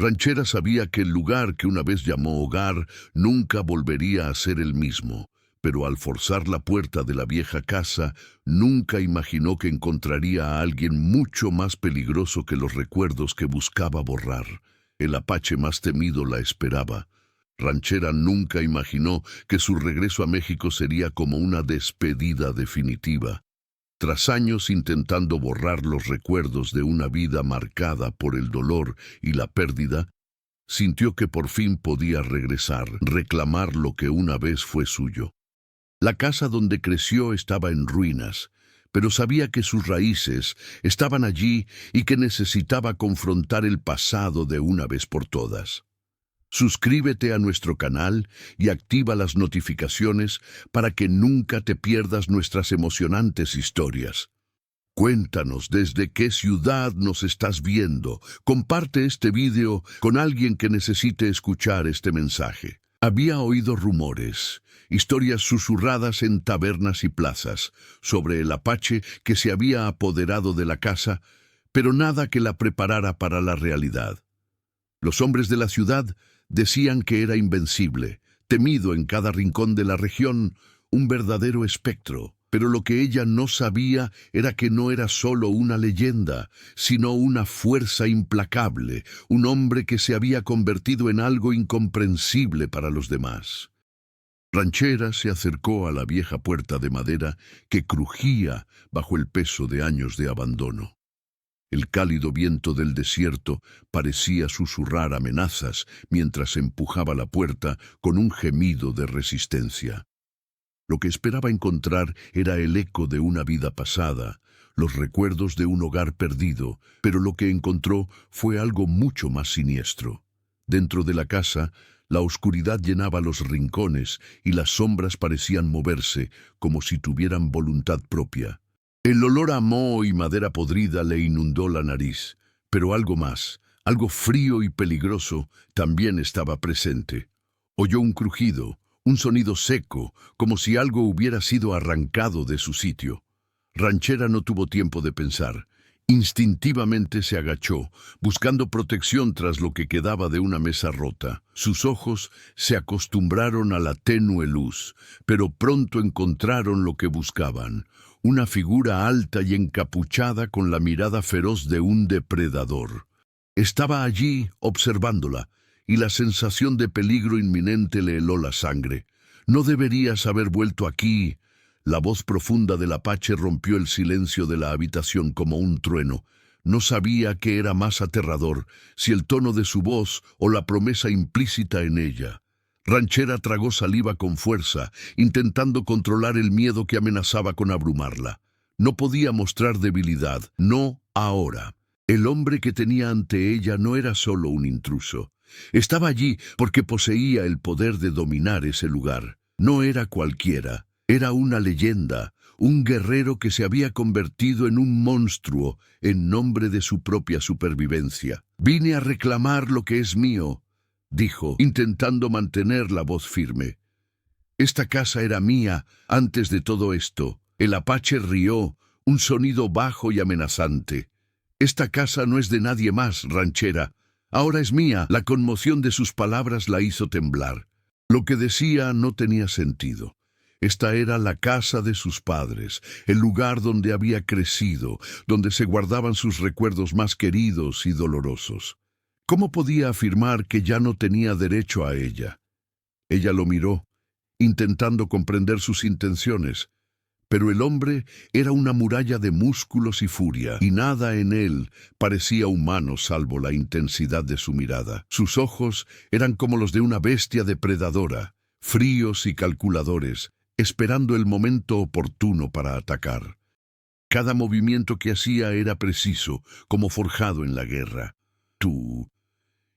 Ranchera sabía que el lugar que una vez llamó hogar nunca volvería a ser el mismo, pero al forzar la puerta de la vieja casa, nunca imaginó que encontraría a alguien mucho más peligroso que los recuerdos que buscaba borrar. El apache más temido la esperaba. Ranchera nunca imaginó que su regreso a México sería como una despedida definitiva. Tras años intentando borrar los recuerdos de una vida marcada por el dolor y la pérdida, sintió que por fin podía regresar, reclamar lo que una vez fue suyo. La casa donde creció estaba en ruinas, pero sabía que sus raíces estaban allí y que necesitaba confrontar el pasado de una vez por todas. Suscríbete a nuestro canal y activa las notificaciones para que nunca te pierdas nuestras emocionantes historias. Cuéntanos desde qué ciudad nos estás viendo. Comparte este video con alguien que necesite escuchar este mensaje. Había oído rumores, historias susurradas en tabernas y plazas, sobre el apache que se había apoderado de la casa, pero nada que la preparara para la realidad. Los hombres de la ciudad decían que era invencible, temido en cada rincón de la región, un verdadero espectro. Pero lo que ella no sabía era que no era solo una leyenda, sino una fuerza implacable, un hombre que se había convertido en algo incomprensible para los demás. Ranchera se acercó a la vieja puerta de madera que crujía bajo el peso de años de abandono. El cálido viento del desierto parecía susurrar amenazas mientras empujaba la puerta con un gemido de resistencia. Lo que esperaba encontrar era el eco de una vida pasada, los recuerdos de un hogar perdido, pero lo que encontró fue algo mucho más siniestro. Dentro de la casa, la oscuridad llenaba los rincones y las sombras parecían moverse como si tuvieran voluntad propia. El olor a moho y madera podrida le inundó la nariz, pero algo más, algo frío y peligroso, también estaba presente. Oyó un crujido, un sonido seco, como si algo hubiera sido arrancado de su sitio. Ranchera no tuvo tiempo de pensar. Instintivamente se agachó, buscando protección tras lo que quedaba de una mesa rota. Sus ojos se acostumbraron a la tenue luz, pero pronto encontraron lo que buscaban. Una figura alta y encapuchada con la mirada feroz de un depredador. Estaba allí observándola, y la sensación de peligro inminente le heló la sangre. «No deberías haber vuelto aquí». La voz profunda del apache rompió el silencio de la habitación como un trueno. No sabía qué era más aterrador, si el tono de su voz o la promesa implícita en ella. Ranchera tragó saliva con fuerza, intentando controlar el miedo que amenazaba con abrumarla. No podía mostrar debilidad, no ahora. El hombre que tenía ante ella no era solo un intruso. Estaba allí porque poseía el poder de dominar ese lugar. No era cualquiera, era una leyenda, un guerrero que se había convertido en un monstruo en nombre de su propia supervivencia. «Vine a reclamar lo que es mío», dijo, intentando mantener la voz firme. «Esta casa era mía antes de todo esto». El apache rió, un sonido bajo y amenazante. «Esta casa no es de nadie más, ranchera. Ahora es mía». La conmoción de sus palabras la hizo temblar. Lo que decía no tenía sentido. Esta era la casa de sus padres, el lugar donde había crecido, donde se guardaban sus recuerdos más queridos y dolorosos. ¿Cómo podía afirmar que ya no tenía derecho a ella? Ella lo miró, intentando comprender sus intenciones, pero el hombre era una muralla de músculos y furia, y nada en él parecía humano salvo la intensidad de su mirada. Sus ojos eran como los de una bestia depredadora, fríos y calculadores, esperando el momento oportuno para atacar. Cada movimiento que hacía era preciso, como forjado en la guerra. «¿Tú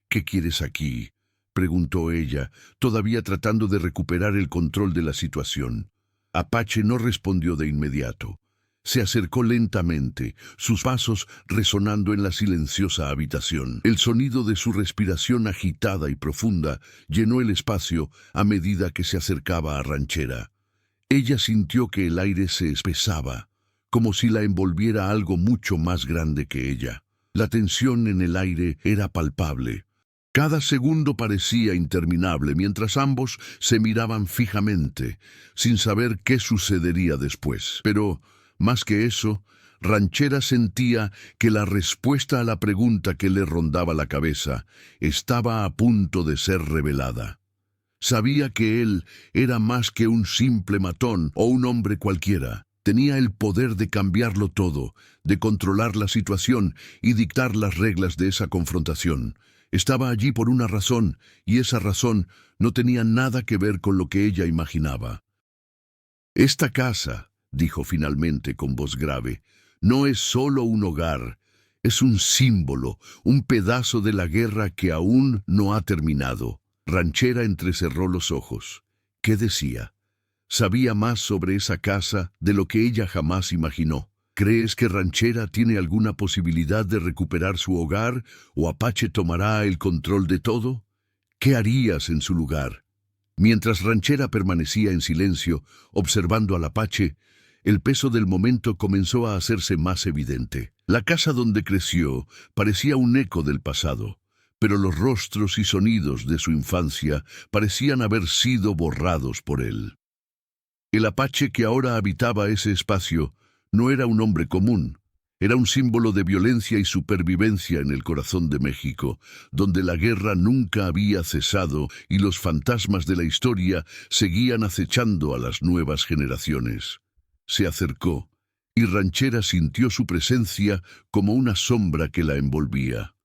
qué quieres aquí?», preguntó ella, todavía tratando de recuperar el control de la situación. Apache no respondió de inmediato. Se acercó lentamente, sus pasos resonando en la silenciosa habitación. El sonido de su respiración agitada y profunda llenó el espacio a medida que se acercaba a Ranchera. Ella sintió que el aire se espesaba, como si la envolviera algo mucho más grande que ella. La tensión en el aire era palpable. Cada segundo parecía interminable mientras ambos se miraban fijamente, sin saber qué sucedería después. Pero, más que eso, Ranchera sentía que la respuesta a la pregunta que le rondaba la cabeza estaba a punto de ser revelada. Sabía que él era más que un simple matón o un hombre cualquiera. Tenía el poder de cambiarlo todo, de controlar la situación y dictar las reglas de esa confrontación. Estaba allí por una razón, y esa razón no tenía nada que ver con lo que ella imaginaba. «Esta casa», dijo finalmente con voz grave, «no es solo un hogar, es un símbolo, un pedazo de la guerra que aún no ha terminado». Ranchera entrecerró los ojos. ¿Qué decía? Sabía más sobre esa casa de lo que ella jamás imaginó. ¿Crees que Ranchera tiene alguna posibilidad de recuperar su hogar o Apache tomará el control de todo? ¿Qué harías en su lugar? Mientras Ranchera permanecía en silencio, observando al Apache, el peso del momento comenzó a hacerse más evidente. La casa donde creció parecía un eco del pasado, pero los rostros y sonidos de su infancia parecían haber sido borrados por él. El Apache que ahora habitaba ese espacio no era un hombre común, era un símbolo de violencia y supervivencia en el corazón de México, donde la guerra nunca había cesado y los fantasmas de la historia seguían acechando a las nuevas generaciones. Se acercó, y Ranchera sintió su presencia como una sombra que la envolvía.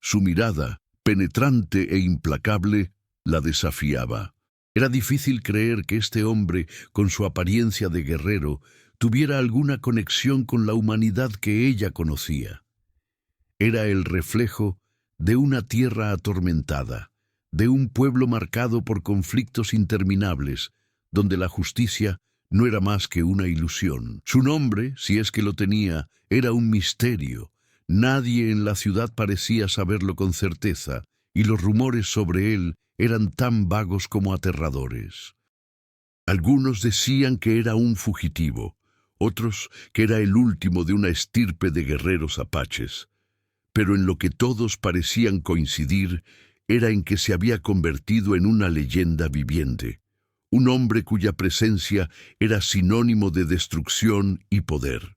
Su mirada, penetrante e implacable, la desafiaba. Era difícil creer que este hombre, con su apariencia de guerrero, tuviera alguna conexión con la humanidad que ella conocía. Era el reflejo de una tierra atormentada, de un pueblo marcado por conflictos interminables, donde la justicia no era más que una ilusión. Su nombre, si es que lo tenía, era un misterio. Nadie en la ciudad parecía saberlo con certeza, y los rumores sobre él eran tan vagos como aterradores. Algunos decían que era un fugitivo, otros que era el último de una estirpe de guerreros apaches. Pero en lo que todos parecían coincidir era en que se había convertido en una leyenda viviente, un hombre cuya presencia era sinónimo de destrucción y poder.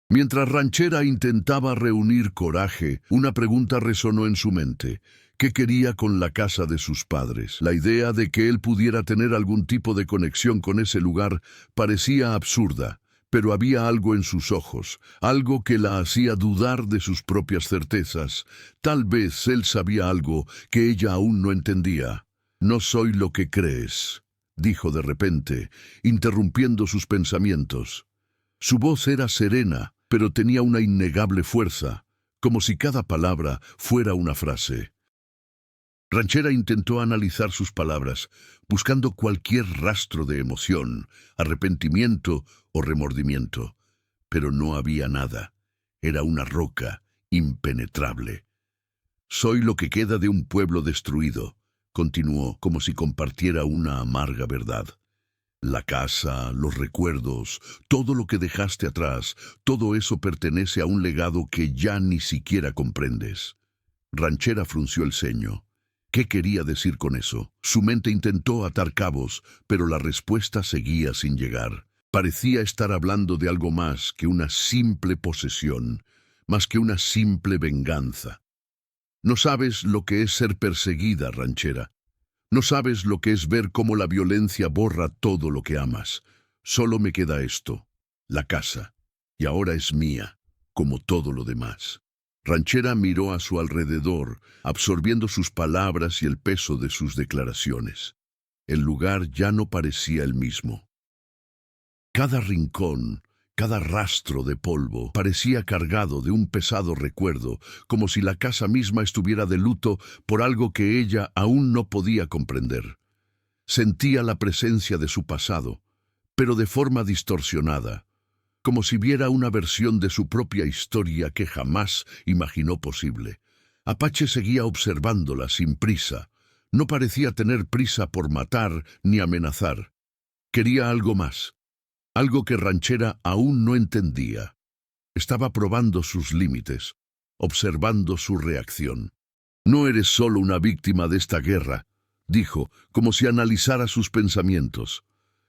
Mientras Ranchera intentaba reunir coraje, una pregunta resonó en su mente. ¿Qué quería con la casa de sus padres? La idea de que él pudiera tener algún tipo de conexión con ese lugar parecía absurda, pero había algo en sus ojos, algo que la hacía dudar de sus propias certezas. Tal vez él sabía algo que ella aún no entendía. «No soy lo que crees», dijo de repente, interrumpiendo sus pensamientos. Su voz era serena, pero tenía una innegable fuerza, como si cada palabra fuera una frase. Ranchera intentó analizar sus palabras, buscando cualquier rastro de emoción, arrepentimiento o remordimiento, pero no había nada. Era una roca impenetrable. «Soy lo que queda de un pueblo destruido», continuó, como si compartiera una amarga verdad. «La casa, los recuerdos, todo lo que dejaste atrás, todo eso pertenece a un legado que ya ni siquiera comprendes». Ranchera frunció el ceño. ¿Qué quería decir con eso? Su mente intentó atar cabos, pero la respuesta seguía sin llegar. Parecía estar hablando de algo más que una simple posesión, más que una simple venganza. «No sabes lo que es ser perseguida, Ranchera. No sabes lo que es ver cómo la violencia borra todo lo que amas. Solo me queda esto, la casa, y ahora es mía, como todo lo demás». Ranchera miró a su alrededor, absorbiendo sus palabras y el peso de sus declaraciones. El lugar ya no parecía el mismo. Cada rincón, cada rastro de polvo parecía cargado de un pesado recuerdo, como si la casa misma estuviera de luto por algo que ella aún no podía comprender. Sentía la presencia de su pasado, pero de forma distorsionada, como si viera una versión de su propia historia que jamás imaginó posible. Apache seguía observándola sin prisa. No parecía tener prisa por matar ni amenazar. Quería algo más, algo que Ranchera aún no entendía. Estaba probando sus límites, observando su reacción. No eres solo una víctima de esta guerra, dijo, como si analizara sus pensamientos.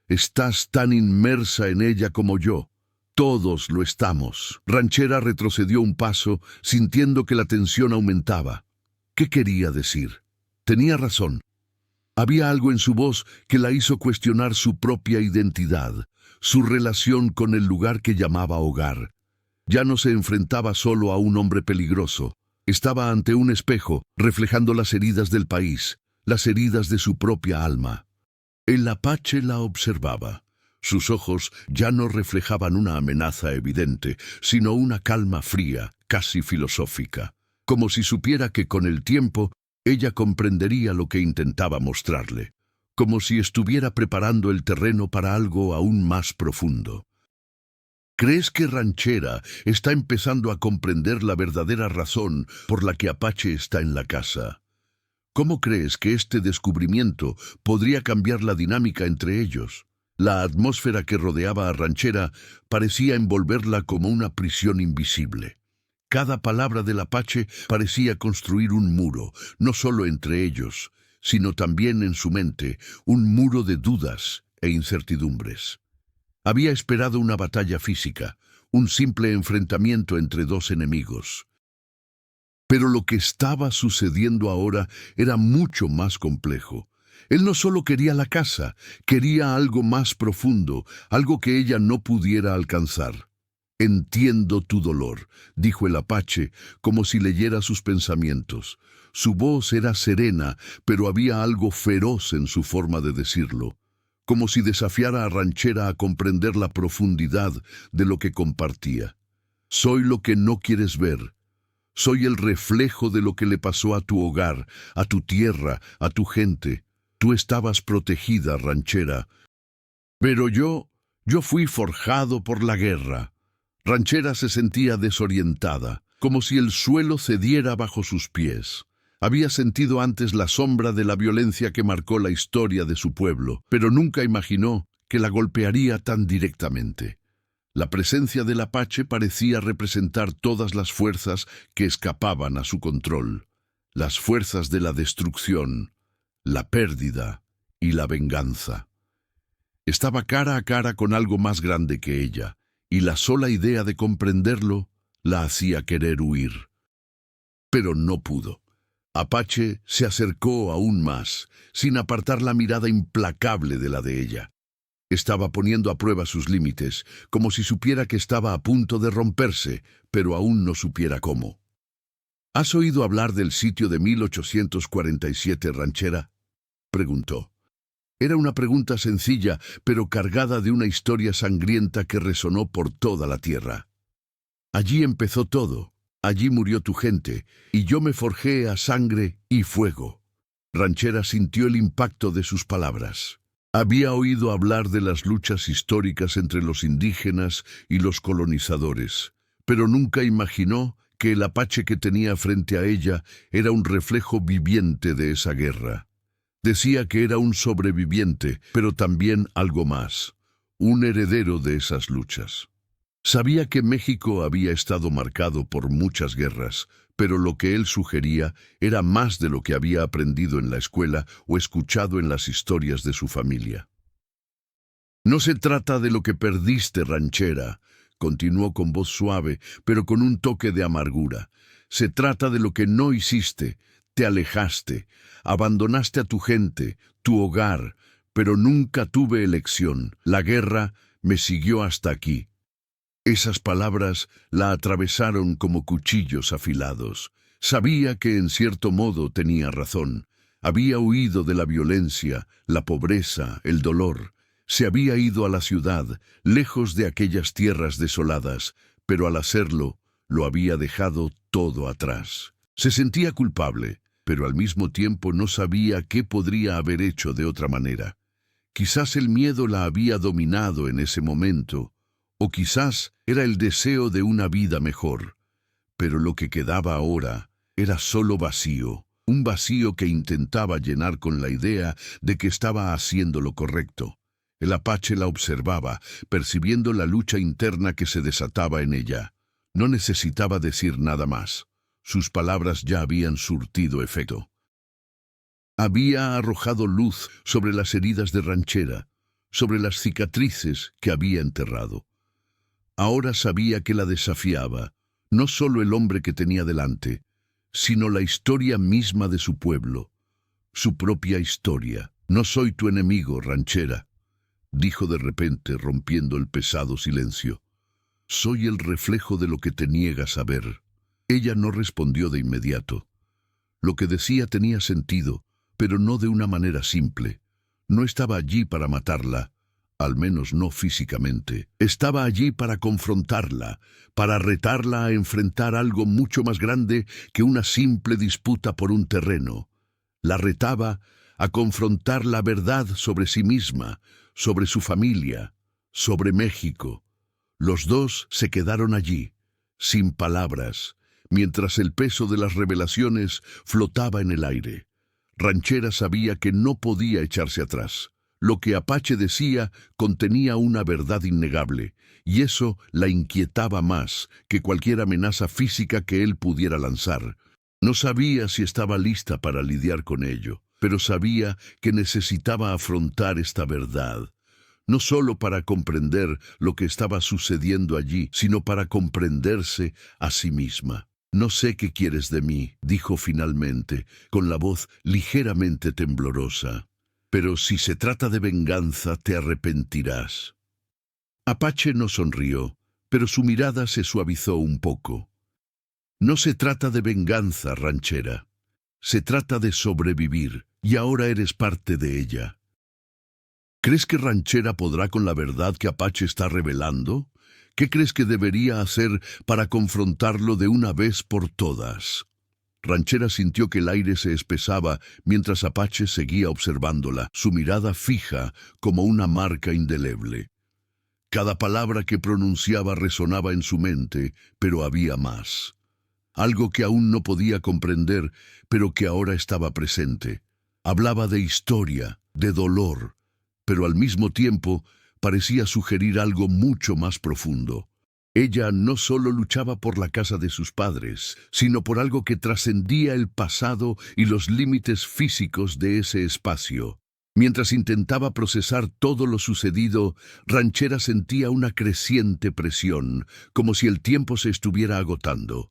Estás tan inmersa en ella como yo. Todos lo estamos. Ranchera retrocedió un paso, sintiendo que la tensión aumentaba. ¿Qué quería decir? Tenía razón. Había algo en su voz que la hizo cuestionar su propia identidad, su relación con el lugar que llamaba hogar. Ya no se enfrentaba solo a un hombre peligroso. Estaba ante un espejo, reflejando las heridas del país, las heridas de su propia alma. El apache la observaba. Sus ojos ya no reflejaban una amenaza evidente, sino una calma fría, casi filosófica, como si supiera que con el tiempo ella comprendería lo que intentaba mostrarle, como si estuviera preparando el terreno para algo aún más profundo. ¿Crees que Ranchera está empezando a comprender la verdadera razón por la que Apache está en la casa? ¿Cómo crees que este descubrimiento podría cambiar la dinámica entre ellos? La atmósfera que rodeaba a Ranchera parecía envolverla como una prisión invisible. Cada palabra del Apache parecía construir un muro, no solo entre ellos, sino también en su mente, un muro de dudas e incertidumbres. Había esperado una batalla física, un simple enfrentamiento entre dos enemigos. Pero lo que estaba sucediendo ahora era mucho más complejo. Él no solo quería la casa, quería algo más profundo, algo que ella no pudiera alcanzar. «Entiendo tu dolor», dijo el Apache, como si leyera sus pensamientos. Su voz era serena, pero había algo feroz en su forma de decirlo, como si desafiara a Ranchera a comprender la profundidad de lo que compartía. «Soy lo que no quieres ver. Soy el reflejo de lo que le pasó a tu hogar, a tu tierra, a tu gente. Tú estabas protegida, Ranchera. Pero yo fui forjado por la guerra». Ranchera se sentía desorientada, como si el suelo cediera bajo sus pies. Había sentido antes la sombra de la violencia que marcó la historia de su pueblo, pero nunca imaginó que la golpearía tan directamente. La presencia del Apache parecía representar todas las fuerzas que escapaban a su control, las fuerzas de la destrucción, la pérdida y la venganza. Estaba cara a cara con algo más grande que ella, y la sola idea de comprenderlo la hacía querer huir. Pero no pudo. Apache se acercó aún más, sin apartar la mirada implacable de la de ella. Estaba poniendo a prueba sus límites, como si supiera que estaba a punto de romperse, pero aún no supiera cómo. ¿Has oído hablar del sitio de 1847, Ranchera?, preguntó. Era una pregunta sencilla, pero cargada de una historia sangrienta que resonó por toda la tierra. Allí empezó todo, allí murió tu gente, y yo me forjé a sangre y fuego. Ranchera sintió el impacto de sus palabras. Había oído hablar de las luchas históricas entre los indígenas y los colonizadores, pero nunca imaginó que el Apache que tenía frente a ella era un reflejo viviente de esa guerra. Decía que era un sobreviviente, pero también algo más, un heredero de esas luchas. Sabía que México había estado marcado por muchas guerras, pero lo que él sugería era más de lo que había aprendido en la escuela o escuchado en las historias de su familia. «No se trata de lo que perdiste, Ranchera», continuó con voz suave, pero con un toque de amargura. «Se trata de lo que no hiciste. Te alejaste, abandonaste a tu gente, tu hogar, pero nunca tuve elección. La guerra me siguió hasta aquí». Esas palabras la atravesaron como cuchillos afilados. Sabía que en cierto modo tenía razón. Había huido de la violencia, la pobreza, el dolor. Se había ido a la ciudad, lejos de aquellas tierras desoladas, pero al hacerlo, lo había dejado todo atrás. Se sentía culpable, pero al mismo tiempo no sabía qué podría haber hecho de otra manera. Quizás el miedo la había dominado en ese momento, o quizás era el deseo de una vida mejor. Pero lo que quedaba ahora era solo vacío, un vacío que intentaba llenar con la idea de que estaba haciendo lo correcto. El Apache la observaba, percibiendo la lucha interna que se desataba en ella. No necesitaba decir nada más. Sus palabras ya habían surtido efecto. Había arrojado luz sobre las heridas de Ranchera, sobre las cicatrices que había enterrado. Ahora sabía que la desafiaba, no solo el hombre que tenía delante, sino la historia misma de su pueblo, su propia historia. «No soy tu enemigo, Ranchera», dijo de repente, rompiendo el pesado silencio. «Soy el reflejo de lo que te niegas a ver». Ella no respondió de inmediato. Lo que decía tenía sentido, pero no de una manera simple. No estaba allí para matarla, al menos no físicamente. Estaba allí para confrontarla, para retarla a enfrentar algo mucho más grande que una simple disputa por un terreno. La retaba a confrontar la verdad sobre sí misma, sobre su familia, sobre México. Los dos se quedaron allí, sin palabras, mientras el peso de las revelaciones flotaba en el aire. Ranchera sabía que no podía echarse atrás. Lo que Apache decía contenía una verdad innegable, y eso la inquietaba más que cualquier amenaza física que él pudiera lanzar. No sabía si estaba lista para lidiar con ello, pero sabía que necesitaba afrontar esta verdad, no solo para comprender lo que estaba sucediendo allí, sino para comprenderse a sí misma. «No sé qué quieres de mí», dijo finalmente, con la voz ligeramente temblorosa. «Pero si se trata de venganza, te arrepentirás». Apache no sonrió, pero su mirada se suavizó un poco. «No se trata de venganza, Ranchera. Se trata de sobrevivir, y ahora eres parte de ella». ¿Crees que Ranchera podrá con la verdad que Apache está revelando? ¿Qué crees que debería hacer para confrontarlo de una vez por todas? Ranchera sintió que el aire se espesaba mientras Apache seguía observándola, su mirada fija como una marca indeleble. Cada palabra que pronunciaba resonaba en su mente, pero había más. Algo que aún no podía comprender, pero que ahora estaba presente. Hablaba de historia, de dolor, pero al mismo tiempo parecía sugerir algo mucho más profundo. Ella no solo luchaba por la casa de sus padres, sino por algo que trascendía el pasado y los límites físicos de ese espacio. Mientras intentaba procesar todo lo sucedido, Ranchera sentía una creciente presión, como si el tiempo se estuviera agotando.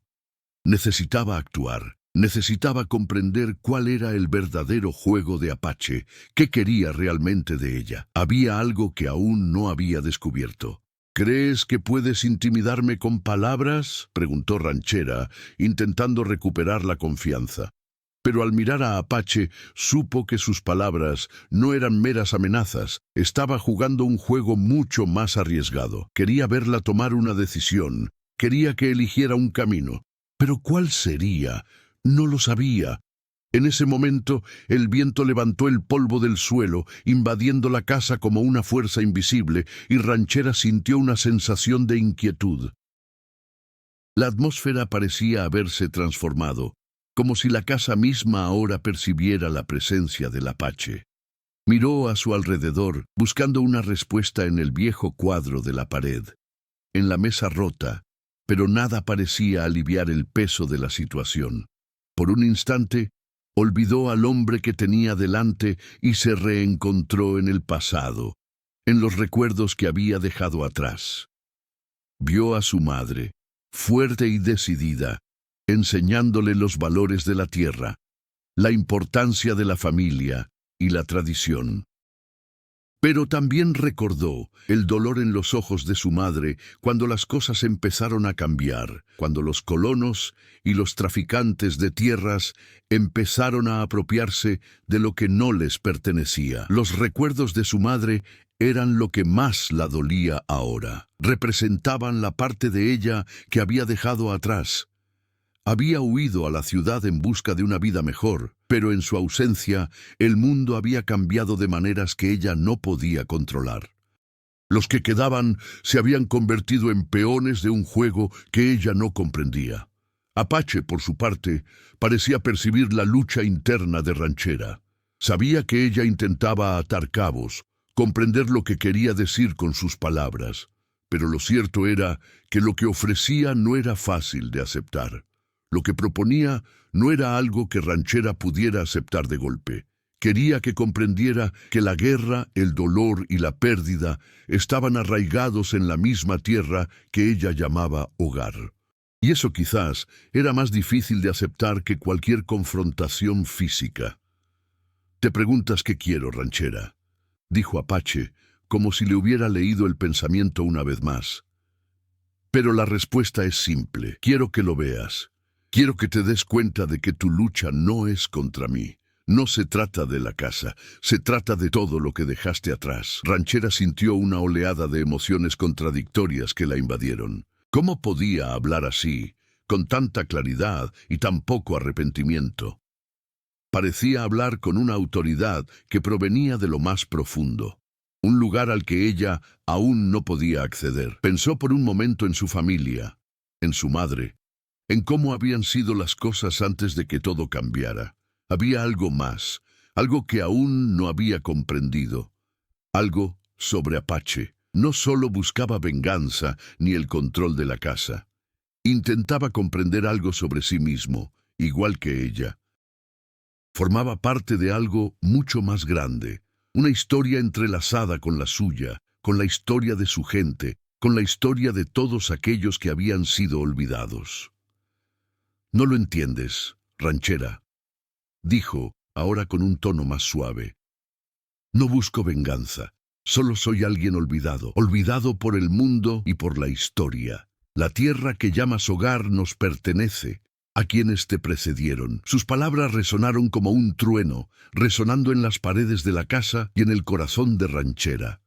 Necesitaba actuar. Necesitaba comprender cuál era el verdadero juego de Apache, qué quería realmente de ella. Había algo que aún no había descubierto. «¿Crees que puedes intimidarme con palabras?», preguntó Ranchera, intentando recuperar la confianza. Pero al mirar a Apache, supo que sus palabras no eran meras amenazas. Estaba jugando un juego mucho más arriesgado. Quería verla tomar una decisión. Quería que eligiera un camino. ¿Pero cuál sería? No lo sabía. En ese momento, el viento levantó el polvo del suelo, invadiendo la casa como una fuerza invisible, y Ranchera sintió una sensación de inquietud. La atmósfera parecía haberse transformado, como si la casa misma ahora percibiera la presencia del Apache. Miró a su alrededor, buscando una respuesta en el viejo cuadro de la pared, en la mesa rota, pero nada parecía aliviar el peso de la situación. Por un instante, olvidó al hombre que tenía delante y se reencontró en el pasado, en los recuerdos que había dejado atrás. Vio a su madre, fuerte y decidida, enseñándole los valores de la tierra, la importancia de la familia y la tradición. Pero también recordó el dolor en los ojos de su madre cuando las cosas empezaron a cambiar, cuando los colonos y los traficantes de tierras empezaron a apropiarse de lo que no les pertenecía. Los recuerdos de su madre eran lo que más la dolía ahora. Representaban la parte de ella que había dejado atrás. Había huido a la ciudad en busca de una vida mejor, pero en su ausencia, el mundo había cambiado de maneras que ella no podía controlar. Los que quedaban se habían convertido en peones de un juego que ella no comprendía. Apache, por su parte, parecía percibir la lucha interna de Ranchera. Sabía que ella intentaba atar cabos, comprender lo que quería decir con sus palabras, pero lo cierto era que lo que ofrecía no era fácil de aceptar. Lo que proponía no era algo que Ranchera pudiera aceptar de golpe. Quería que comprendiera que la guerra, el dolor y la pérdida estaban arraigados en la misma tierra que ella llamaba hogar. Y eso quizás era más difícil de aceptar que cualquier confrontación física. «Te preguntas qué quiero, Ranchera», dijo Apache, como si le hubiera leído el pensamiento una vez más. «Pero la respuesta es simple. Quiero que lo veas. Quiero que te des cuenta de que tu lucha no es contra mí. No se trata de la casa, se trata de todo lo que dejaste atrás». Ranchera sintió una oleada de emociones contradictorias que la invadieron. ¿Cómo podía hablar así, con tanta claridad y tan poco arrepentimiento? Parecía hablar con una autoridad que provenía de lo más profundo, un lugar al que ella aún no podía acceder. Pensó por un momento en su familia, en su madre, en cómo habían sido las cosas antes de que todo cambiara. Había algo más, algo que aún no había comprendido, algo sobre Apache. No solo buscaba venganza ni el control de la casa. Intentaba comprender algo sobre sí mismo, igual que ella. Formaba parte de algo mucho más grande, una historia entrelazada con la suya, con la historia de su gente, con la historia de todos aquellos que habían sido olvidados. «No lo entiendes, Ranchera», dijo, ahora con un tono más suave. «No busco venganza. Solo soy alguien olvidado, olvidado por el mundo y por la historia. La tierra que llamas hogar nos pertenece a quienes te precedieron». Sus palabras resonaron como un trueno, resonando en las paredes de la casa y en el corazón de Ranchera.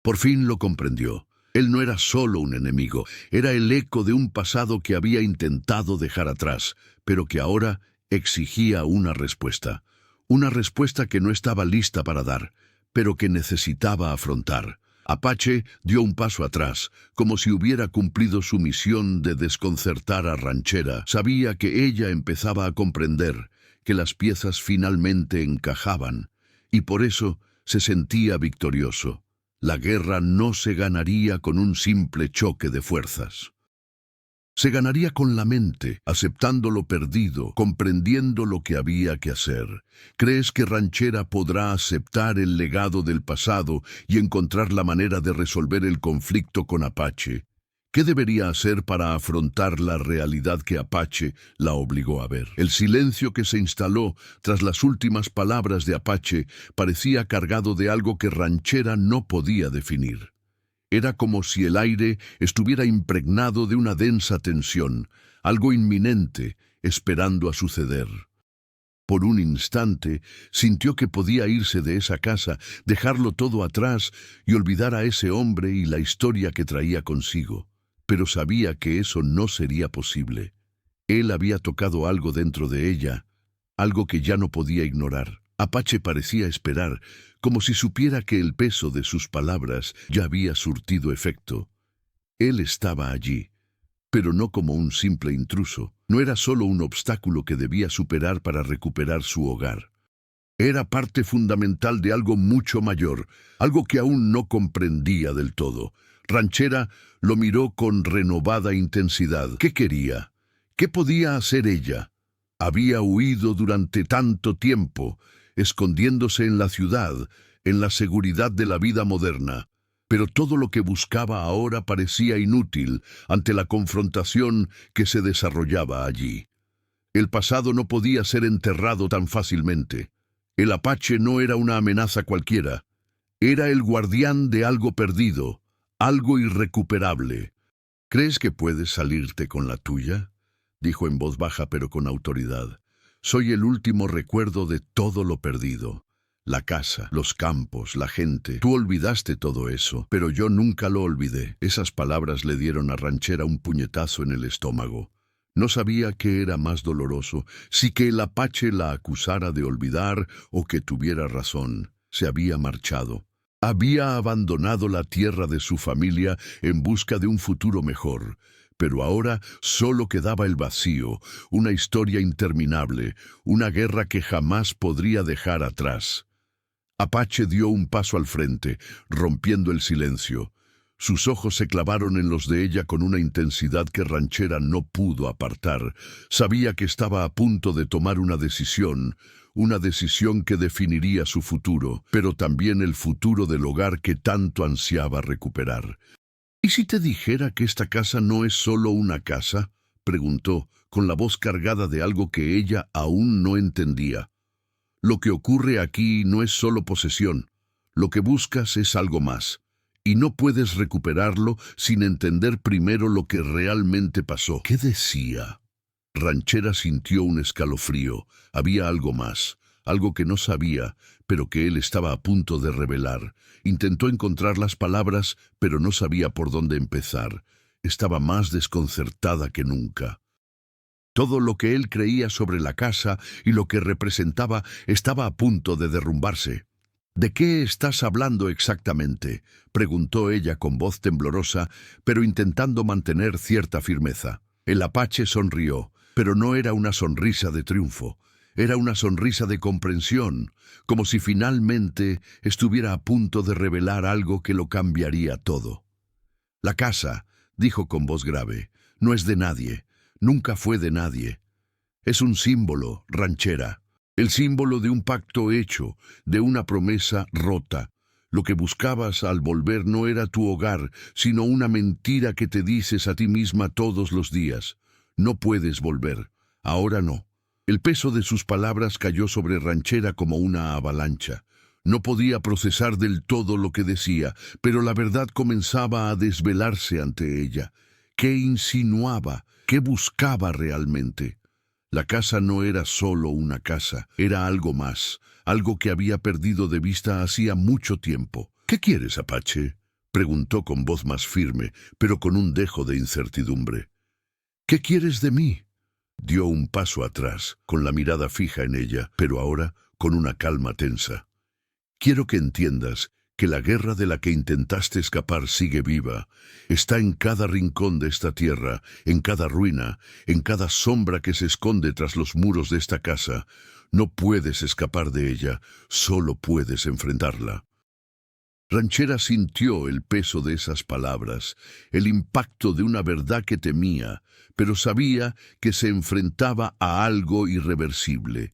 Por fin lo comprendió. Él no era solo un enemigo, era el eco de un pasado que había intentado dejar atrás, pero que ahora exigía una respuesta que no estaba lista para dar, pero que necesitaba afrontar. Apache dio un paso atrás, como si hubiera cumplido su misión de desconcertar a Ranchera. Sabía que ella empezaba a comprender que las piezas finalmente encajaban, y por eso se sentía victorioso. La guerra no se ganaría con un simple choque de fuerzas. Se ganaría con la mente, aceptando lo perdido, comprendiendo lo que había que hacer. ¿Crees que Ranchera podrá aceptar el legado del pasado y encontrar la manera de resolver el conflicto con Apache? ¿Qué debería hacer para afrontar la realidad que Apache la obligó a ver? El silencio que se instaló tras las últimas palabras de Apache parecía cargado de algo que Ranchera no podía definir. Era como si el aire estuviera impregnado de una densa tensión, algo inminente, esperando a suceder. Por un instante sintió que podía irse de esa casa, dejarlo todo atrás y olvidar a ese hombre y la historia que traía consigo. Pero sabía que eso no sería posible. Él había tocado algo dentro de ella, algo que ya no podía ignorar. Apache parecía esperar, como si supiera que el peso de sus palabras ya había surtido efecto. Él estaba allí, pero no como un simple intruso. No era solo un obstáculo que debía superar para recuperar su hogar. Era parte fundamental de algo mucho mayor, algo que aún no comprendía del todo. Ranchera lo miró con renovada intensidad. ¿Qué quería? ¿Qué podía hacer ella? Había huido durante tanto tiempo, escondiéndose en la ciudad, en la seguridad de la vida moderna. Pero todo lo que buscaba ahora parecía inútil ante la confrontación que se desarrollaba allí. El pasado no podía ser enterrado tan fácilmente. El Apache no era una amenaza cualquiera. Era el guardián de algo perdido, algo irrecuperable. ¿Crees que puedes salirte con la tuya?, dijo en voz baja pero con autoridad. Soy el último recuerdo de todo lo perdido. La casa, los campos, la gente. Tú olvidaste todo eso, pero yo nunca lo olvidé. Esas palabras le dieron a Ranchera un puñetazo en el estómago. No sabía qué era más doloroso, si que el Apache la acusara de olvidar o que tuviera razón. Se había marchado. Había abandonado la tierra de su familia en busca de un futuro mejor. Pero ahora solo quedaba el vacío, una historia interminable, una guerra que jamás podría dejar atrás. Apache dio un paso al frente, rompiendo el silencio. Sus ojos se clavaron en los de ella con una intensidad que Ranchera no pudo apartar. Sabía que estaba a punto de tomar una decisión que definiría su futuro, pero también el futuro del hogar que tanto ansiaba recuperar. ¿Y si te dijera que esta casa no es solo una casa?, preguntó, con la voz cargada de algo que ella aún no entendía. Lo que ocurre aquí no es solo posesión. Lo que buscas es algo más. Y no puedes recuperarlo sin entender primero lo que realmente pasó. ¿Qué decía? Ranchera sintió un escalofrío. Había algo más, algo que no sabía, pero que él estaba a punto de revelar. Intentó encontrar las palabras, pero no sabía por dónde empezar. Estaba más desconcertada que nunca. Todo lo que él creía sobre la casa y lo que representaba estaba a punto de derrumbarse. «¿De qué estás hablando exactamente?», preguntó ella con voz temblorosa, pero intentando mantener cierta firmeza. El apache sonrió, pero no era una sonrisa de triunfo. Era una sonrisa de comprensión, como si finalmente estuviera a punto de revelar algo que lo cambiaría todo. «La casa», dijo con voz grave, «no es de nadie. Nunca fue de nadie. Es un símbolo, Ranchera. El símbolo de un pacto hecho, de una promesa rota. Lo que buscabas al volver no era tu hogar, sino una mentira que te dices a ti misma todos los días. No puedes volver. Ahora no». El peso de sus palabras cayó sobre Ranchera como una avalancha. No podía procesar del todo lo que decía, pero la verdad comenzaba a desvelarse ante ella. ¿Qué insinuaba? ¿Qué buscaba realmente? La casa no era solo una casa, era algo más, algo que había perdido de vista hacía mucho tiempo. «¿Qué quieres, Apache?», preguntó con voz más firme, pero con un dejo de incertidumbre. «¿Qué quieres de mí?». Dio un paso atrás, con la mirada fija en ella, pero ahora con una calma tensa. «Quiero que entiendas que la guerra de la que intentaste escapar sigue viva. Está en cada rincón de esta tierra, en cada ruina, en cada sombra que se esconde tras los muros de esta casa. No puedes escapar de ella, solo puedes enfrentarla». Ranchera sintió el peso de esas palabras, el impacto de una verdad que temía, pero sabía que se enfrentaba a algo irreversible.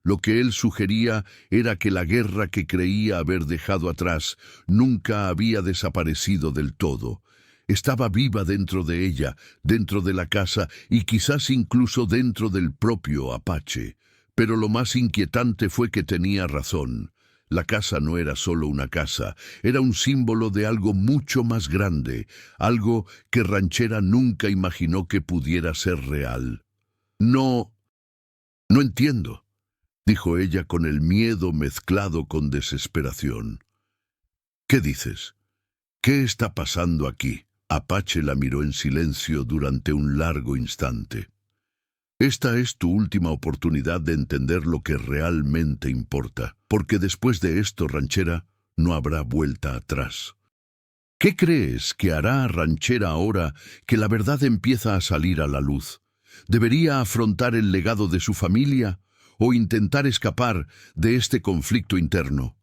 Lo que él sugería era que la guerra que creía haber dejado atrás nunca había desaparecido del todo. Estaba viva dentro de ella, dentro de la casa y quizás incluso dentro del propio Apache. Pero lo más inquietante fue que tenía razón. La casa no era solo una casa, era un símbolo de algo mucho más grande, algo que Ranchera nunca imaginó que pudiera ser real. No entiendo», dijo ella con el miedo mezclado con desesperación. «¿Qué dices? ¿Qué está pasando aquí?». Apache la miró en silencio durante un largo instante. «Esta es tu última oportunidad de entender lo que realmente importa, porque después de esto, Ranchera, no habrá vuelta atrás». «¿Qué crees que hará Ranchera ahora que la verdad empieza a salir a la luz? ¿Debería afrontar el legado de su familia o intentar escapar de este conflicto interno?».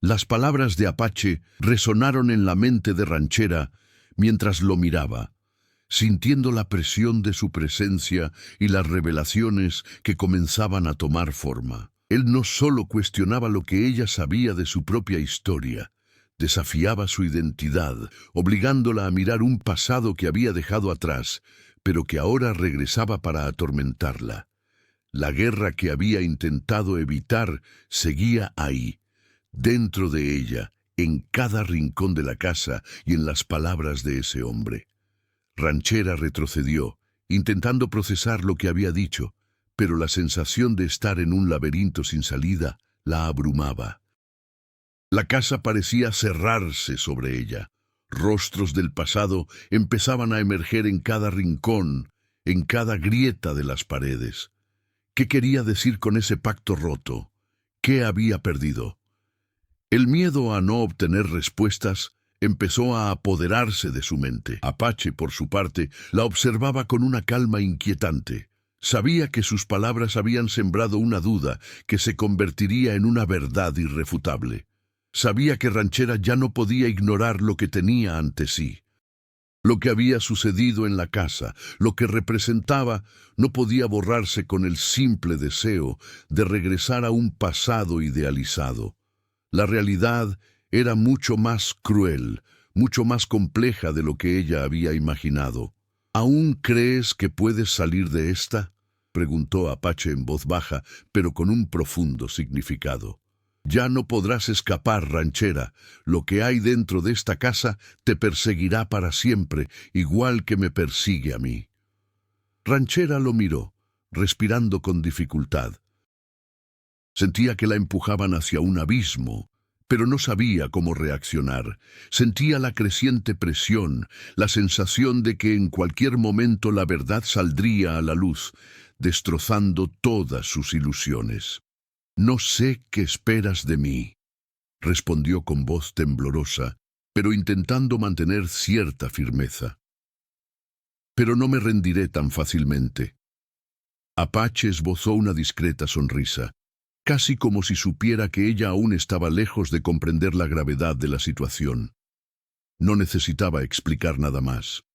Las palabras de Apache resonaron en la mente de Ranchera mientras lo miraba, sintiendo la presión de su presencia y las revelaciones que comenzaban a tomar forma. Él no solo cuestionaba lo que ella sabía de su propia historia, desafiaba su identidad, obligándola a mirar un pasado que había dejado atrás, pero que ahora regresaba para atormentarla. La guerra que había intentado evitar seguía ahí, dentro de ella, en cada rincón de la casa y en las palabras de ese hombre. Ranchera retrocedió, intentando procesar lo que había dicho, pero la sensación de estar en un laberinto sin salida la abrumaba. La casa parecía cerrarse sobre ella. Rostros del pasado empezaban a emerger en cada rincón, en cada grieta de las paredes. ¿Qué quería decir con ese pacto roto? ¿Qué había perdido? El miedo a no obtener respuestas empezó a apoderarse de su mente. Apache, por su parte, la observaba con una calma inquietante. Sabía que sus palabras habían sembrado una duda que se convertiría en una verdad irrefutable. Sabía que Ranchera ya no podía ignorar lo que tenía ante sí. Lo que había sucedido en la casa, lo que representaba, no podía borrarse con el simple deseo de regresar a un pasado idealizado. La realidad era mucho más cruel, mucho más compleja de lo que ella había imaginado. ¿Aún crees que puedes salir de esta?, preguntó Apache en voz baja, pero con un profundo significado. Ya no podrás escapar, Ranchera. Lo que hay dentro de esta casa te perseguirá para siempre, igual que me persigue a mí. Ranchera lo miró, respirando con dificultad. Sentía que la empujaban hacia un abismo, pero no sabía cómo reaccionar. Sentía la creciente presión, la sensación de que en cualquier momento la verdad saldría a la luz, destrozando todas sus ilusiones. «No sé qué esperas de mí», respondió con voz temblorosa, pero intentando mantener cierta firmeza. «Pero no me rendiré tan fácilmente». Apache esbozó una discreta sonrisa, casi como si supiera que ella aún estaba lejos de comprender la gravedad de la situación. No necesitaba explicar nada más.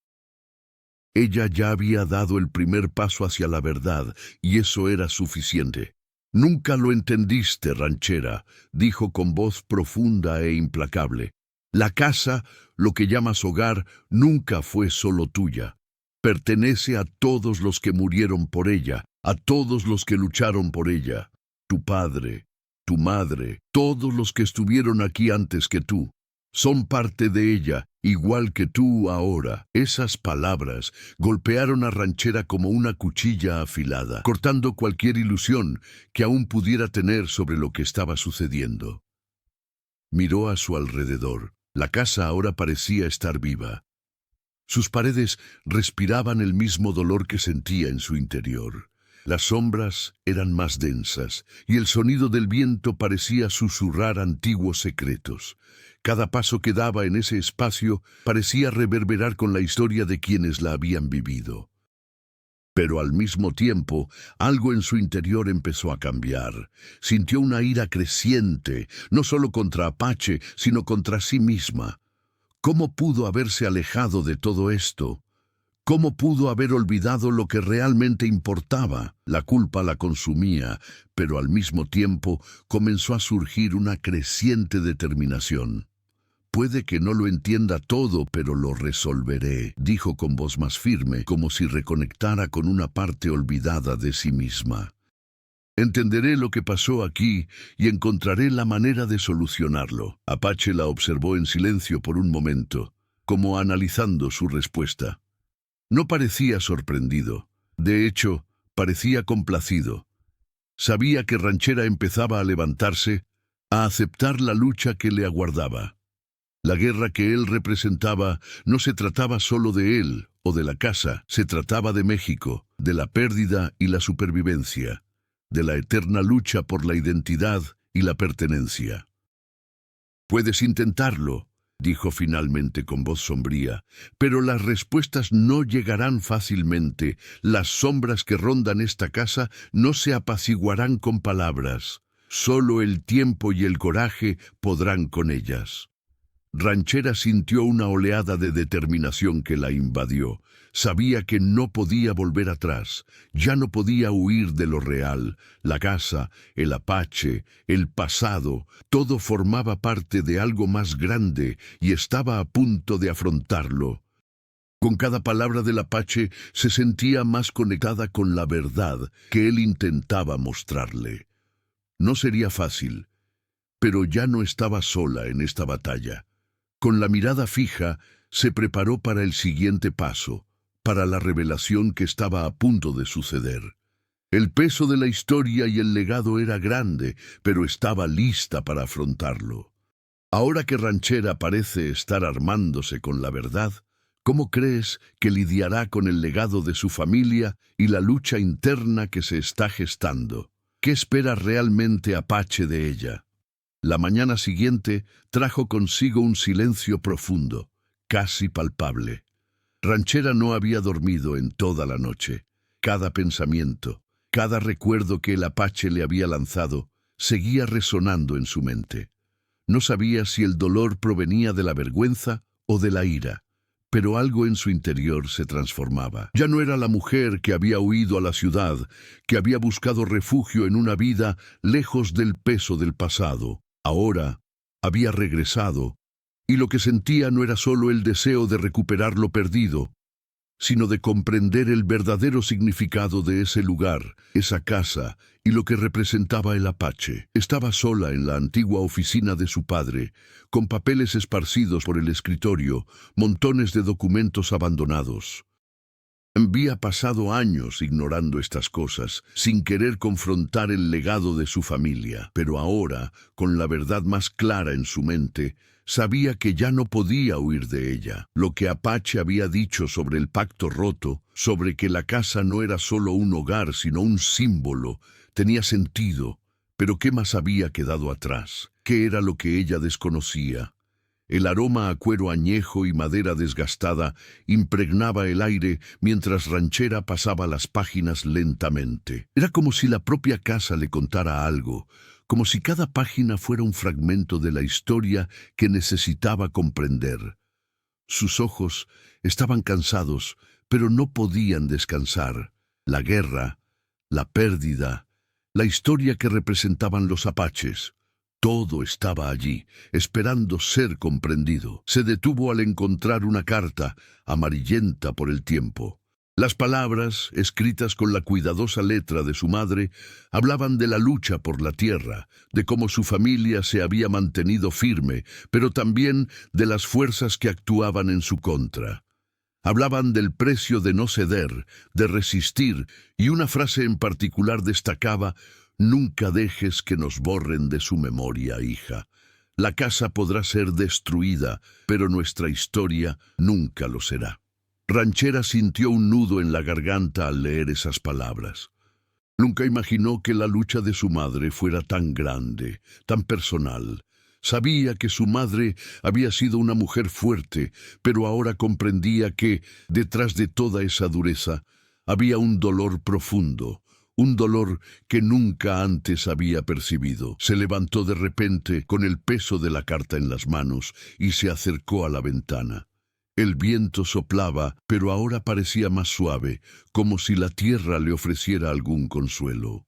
Ella ya había dado el primer paso hacia la verdad, y eso era suficiente. «Nunca lo entendiste, Ranchera», dijo con voz profunda e implacable. «La casa, lo que llamas hogar, nunca fue solo tuya. Pertenece a todos los que murieron por ella, a todos los que lucharon por ella. Tu padre, tu madre, todos los que estuvieron aquí antes que tú. Son parte de ella, igual que tú ahora». Esas palabras golpearon a Ranchera como una cuchilla afilada, cortando cualquier ilusión que aún pudiera tener sobre lo que estaba sucediendo. Miró a su alrededor. La casa ahora parecía estar viva. Sus paredes respiraban el mismo dolor que sentía en su interior. Las sombras eran más densas, y el sonido del viento parecía susurrar antiguos secretos. Cada paso que daba en ese espacio parecía reverberar con la historia de quienes la habían vivido. Pero al mismo tiempo, algo en su interior empezó a cambiar. Sintió una ira creciente, no solo contra Apache, sino contra sí misma. ¿Cómo pudo haberse alejado de todo esto? ¿Cómo pudo haber olvidado lo que realmente importaba? La culpa la consumía, pero al mismo tiempo comenzó a surgir una creciente determinación. «Puede que no lo entienda todo, pero lo resolveré», dijo con voz más firme, como si reconectara con una parte olvidada de sí misma. «Entenderé lo que pasó aquí y encontraré la manera de solucionarlo». Apache la observó en silencio por un momento, como analizando su respuesta. No parecía sorprendido. De hecho, parecía complacido. Sabía que Ranchera empezaba a levantarse, a aceptar la lucha que le aguardaba. La guerra que él representaba no se trataba solo de él o de la casa, se trataba de México, de la pérdida y la supervivencia, de la eterna lucha por la identidad y la pertenencia. «Puedes intentarlo», dijo finalmente con voz sombría, «pero las respuestas no llegarán fácilmente. Las sombras que rondan esta casa no se apaciguarán con palabras. Solo el tiempo y el coraje podrán con ellas». Ranchera sintió una oleada de determinación que la invadió. Sabía que no podía volver atrás, ya no podía huir de lo real. La casa, el Apache, el pasado, todo formaba parte de algo más grande y estaba a punto de afrontarlo. Con cada palabra del Apache se sentía más conectada con la verdad que él intentaba mostrarle. No sería fácil, pero ya no estaba sola en esta batalla. Con la mirada fija, se preparó para el siguiente paso, para la revelación que estaba a punto de suceder. El peso de la historia y el legado era grande, pero estaba lista para afrontarlo. Ahora que Ranchera parece estar armándose con la verdad, ¿cómo crees que lidiará con el legado de su familia y la lucha interna que se está gestando? ¿Qué espera realmente Apache de ella? La mañana siguiente trajo consigo un silencio profundo, casi palpable. Ranchera no había dormido en toda la noche. Cada pensamiento, cada recuerdo que el Apache le había lanzado, seguía resonando en su mente. No sabía si el dolor provenía de la vergüenza o de la ira, pero algo en su interior se transformaba. Ya no era la mujer que había huido a la ciudad, que había buscado refugio en una vida lejos del peso del pasado. Ahora había regresado, y lo que sentía no era solo el deseo de recuperar lo perdido, sino de comprender el verdadero significado de ese lugar, esa casa, y lo que representaba el Apache. Estaba sola en la antigua oficina de su padre, con papeles esparcidos por el escritorio, montones de documentos abandonados. Había pasado años ignorando estas cosas, sin querer confrontar el legado de su familia, pero ahora, con la verdad más clara en su mente, sabía que ya no podía huir de ella. Lo que Apache había dicho sobre el pacto roto, sobre que la casa no era solo un hogar, sino un símbolo, tenía sentido, pero ¿qué más había quedado atrás? ¿Qué era lo que ella desconocía? El aroma a cuero añejo y madera desgastada impregnaba el aire mientras Ranchera pasaba las páginas lentamente. Era como si la propia casa le contara algo, como si cada página fuera un fragmento de la historia que necesitaba comprender. Sus ojos estaban cansados, pero no podían descansar. La guerra, la pérdida, la historia que representaban los apaches. Todo estaba allí, esperando ser comprendido. Se detuvo al encontrar una carta, amarillenta por el tiempo. Las palabras, escritas con la cuidadosa letra de su madre, hablaban de la lucha por la tierra, de cómo su familia se había mantenido firme, pero también de las fuerzas que actuaban en su contra. Hablaban del precio de no ceder, de resistir, y una frase en particular destacaba: «Nunca dejes que nos borren de su memoria, hija. La casa podrá ser destruida, pero nuestra historia nunca lo será». Ranchera sintió un nudo en la garganta al leer esas palabras. Nunca imaginó que la lucha de su madre fuera tan grande, tan personal. Sabía que su madre había sido una mujer fuerte, pero ahora comprendía que, detrás de toda esa dureza, había un dolor profundo, un dolor que nunca antes había percibido. Se levantó de repente con el peso de la carta en las manos y se acercó a la ventana. El viento soplaba, pero ahora parecía más suave, como si la tierra le ofreciera algún consuelo.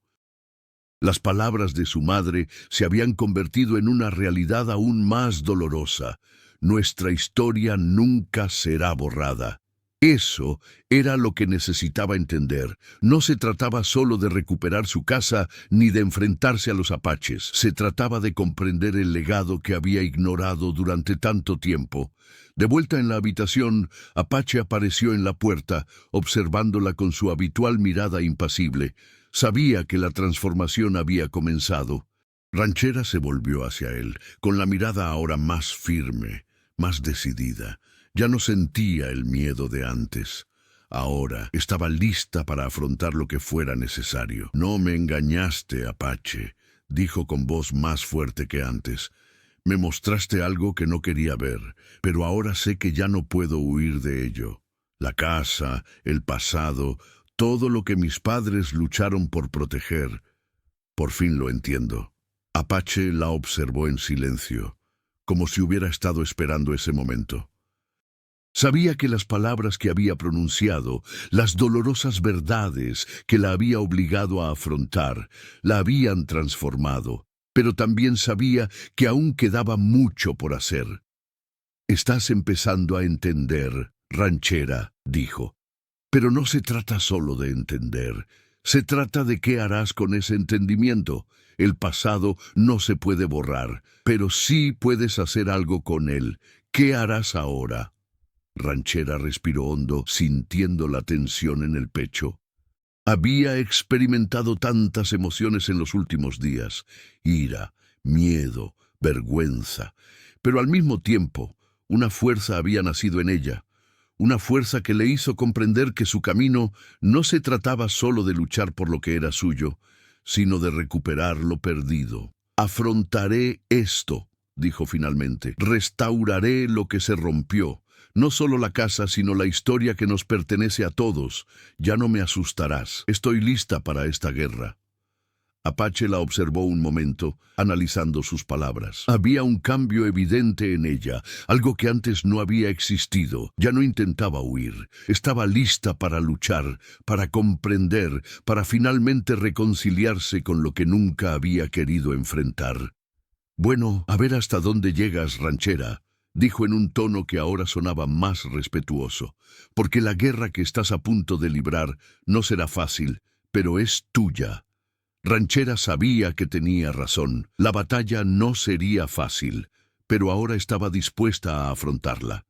Las palabras de su madre se habían convertido en una realidad aún más dolorosa. Nuestra historia nunca será borrada. Eso era lo que necesitaba entender. No se trataba solo de recuperar su casa ni de enfrentarse a los apaches. Se trataba de comprender el legado que había ignorado durante tanto tiempo. De vuelta en la habitación, Apache apareció en la puerta, observándola con su habitual mirada impasible. Sabía que la transformación había comenzado. Ranchera se volvió hacia él, con la mirada ahora más firme, más decidida. Ya no sentía el miedo de antes. Ahora estaba lista para afrontar lo que fuera necesario. «No me engañaste, Apache», dijo con voz más fuerte que antes. «Me mostraste algo que no quería ver, pero ahora sé que ya no puedo huir de ello. La casa, el pasado, todo lo que mis padres lucharon por proteger. Por fin lo entiendo». Apache la observó en silencio, como si hubiera estado esperando ese momento. Sabía que las palabras que había pronunciado, las dolorosas verdades que la había obligado a afrontar, la habían transformado, pero también sabía que aún quedaba mucho por hacer. «Estás empezando a entender, Ranchera», dijo. «Pero no se trata solo de entender. Se trata de qué harás con ese entendimiento. El pasado no se puede borrar, pero sí puedes hacer algo con él. ¿Qué harás ahora?» Ranchera respiró hondo, sintiendo la tensión en el pecho. Había experimentado tantas emociones en los últimos días: ira, miedo, vergüenza. Pero al mismo tiempo, una fuerza había nacido en ella. Una fuerza que le hizo comprender que su camino no se trataba solo de luchar por lo que era suyo, sino de recuperar lo perdido. «Afrontaré esto», dijo finalmente. «Restauraré lo que se rompió. No solo la casa, sino la historia que nos pertenece a todos. Ya no me asustarás. Estoy lista para esta guerra». Apache la observó un momento, analizando sus palabras. Había un cambio evidente en ella, algo que antes no había existido. Ya no intentaba huir, estaba lista para luchar, para comprender, para finalmente reconciliarse con lo que nunca había querido enfrentar. «Bueno, a ver hasta dónde llegas, ranchera», dijo en un tono que ahora sonaba más respetuoso, «porque la guerra que estás a punto de librar no será fácil, pero es tuya». Ranchera sabía que tenía razón. La batalla no sería fácil, pero ahora estaba dispuesta a afrontarla.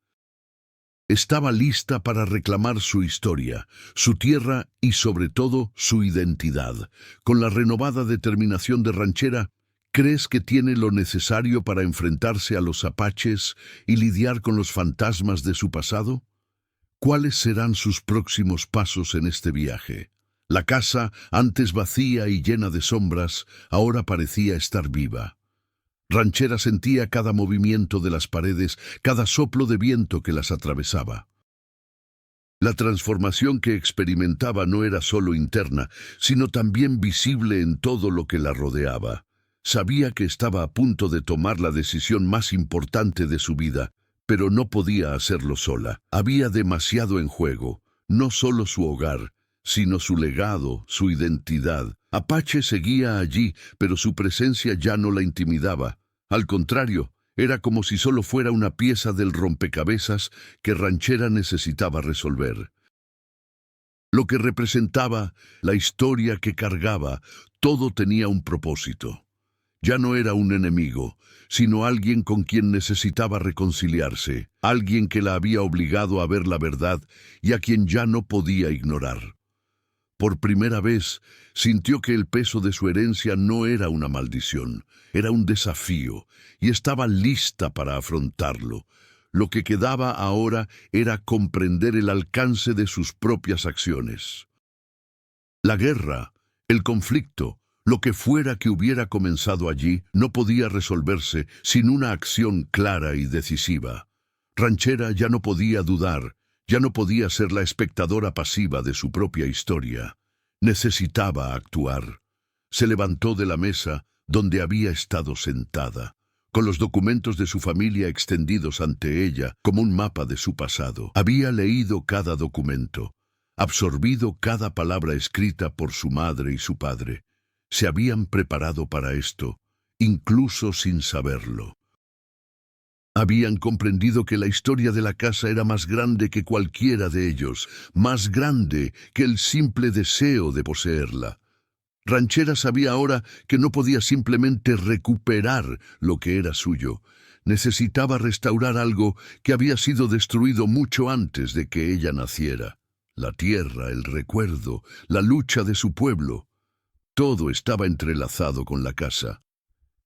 Estaba lista para reclamar su historia, su tierra y sobre todo su identidad. Con la renovada determinación de Ranchera, ¿crees que tiene lo necesario para enfrentarse a los apaches y lidiar con los fantasmas de su pasado? ¿Cuáles serán sus próximos pasos en este viaje? La casa, antes vacía y llena de sombras, ahora parecía estar viva. Ranchera sentía cada movimiento de las paredes, cada soplo de viento que las atravesaba. La transformación que experimentaba no era solo interna, sino también visible en todo lo que la rodeaba. Sabía que estaba a punto de tomar la decisión más importante de su vida, pero no podía hacerlo sola. Había demasiado en juego, no solo su hogar, sino su legado, su identidad. Apache seguía allí, pero su presencia ya no la intimidaba. Al contrario, era como si solo fuera una pieza del rompecabezas que Ranchera necesitaba resolver. Lo que representaba, la historia que cargaba, todo tenía un propósito. Ya no era un enemigo, sino alguien con quien necesitaba reconciliarse, alguien que la había obligado a ver la verdad y a quien ya no podía ignorar. Por primera vez, sintió que el peso de su herencia no era una maldición, era un desafío, y estaba lista para afrontarlo. Lo que quedaba ahora era comprender el alcance de sus propias acciones. La guerra, el conflicto, lo que fuera que hubiera comenzado allí, no podía resolverse sin una acción clara y decisiva. Ranchera ya no podía dudar. Ya no podía ser la espectadora pasiva de su propia historia. Necesitaba actuar. Se levantó de la mesa donde había estado sentada, con los documentos de su familia extendidos ante ella como un mapa de su pasado. Había leído cada documento, absorbido cada palabra escrita por su madre y su padre. Se habían preparado para esto, incluso sin saberlo. Habían comprendido que la historia de la casa era más grande que cualquiera de ellos, más grande que el simple deseo de poseerla. Ranchera sabía ahora que no podía simplemente recuperar lo que era suyo. Necesitaba restaurar algo que había sido destruido mucho antes de que ella naciera. La tierra, el recuerdo, la lucha de su pueblo. Todo estaba entrelazado con la casa.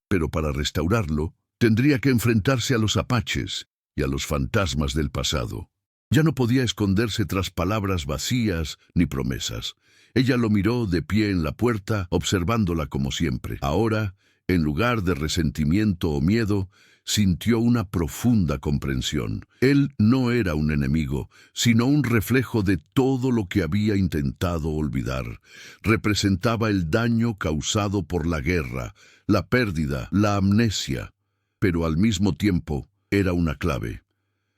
Pero para restaurarlo, tendría que enfrentarse a los apaches y a los fantasmas del pasado. Ya no podía esconderse tras palabras vacías ni promesas. Ella lo miró de pie en la puerta, observándola como siempre. Ahora, en lugar de resentimiento o miedo, sintió una profunda comprensión. Él no era un enemigo, sino un reflejo de todo lo que había intentado olvidar. Representaba el daño causado por la guerra, la pérdida, la amnesia. Pero al mismo tiempo era una clave.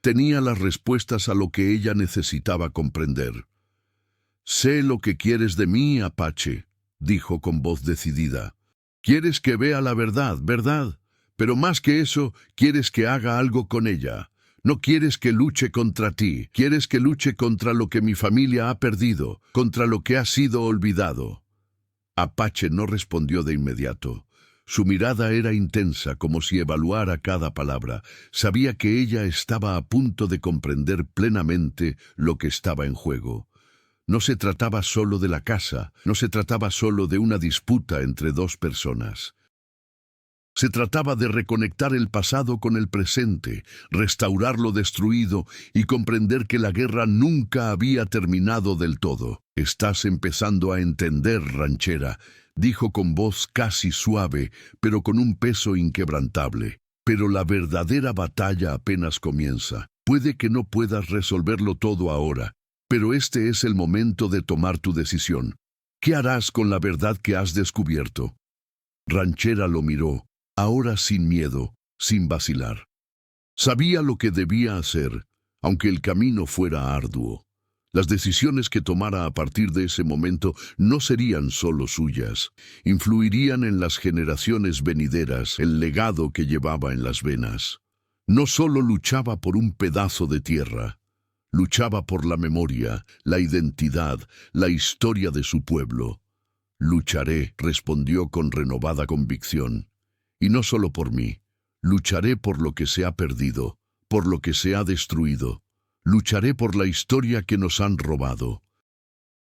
Tenía las respuestas a lo que ella necesitaba comprender. «Sé lo que quieres de mí, Apache», dijo con voz decidida. «Quieres que vea la verdad, ¿verdad? Pero más que eso, quieres que haga algo con ella. No quieres que luche contra ti, quieres que luche contra lo que mi familia ha perdido, contra lo que ha sido olvidado». Apache no respondió de inmediato. Su mirada era intensa, como si evaluara cada palabra. Sabía que ella estaba a punto de comprender plenamente lo que estaba en juego. No se trataba solo de la casa, no se trataba solo de una disputa entre dos personas. Se trataba de reconectar el pasado con el presente, restaurar lo destruido y comprender que la guerra nunca había terminado del todo. «Estás empezando a entender, ranchera», dijo con voz casi suave, pero con un peso inquebrantable. «Pero la verdadera batalla apenas comienza. Puede que no puedas resolverlo todo ahora, pero este es el momento de tomar tu decisión. ¿Qué harás con la verdad que has descubierto? Ranchera lo miró, ahora sin miedo, sin vacilar. Sabía lo que debía hacer, aunque el camino fuera arduo. Las decisiones que tomara a partir de ese momento no serían solo suyas, influirían en las generaciones venideras, el legado que llevaba en las venas. No solo luchaba por un pedazo de tierra, luchaba por la memoria, la identidad, la historia de su pueblo. Lucharé, respondió con renovada convicción. Y no solo por mí, lucharé por lo que se ha perdido, por lo que se ha destruido. Lucharé por la historia que nos han robado.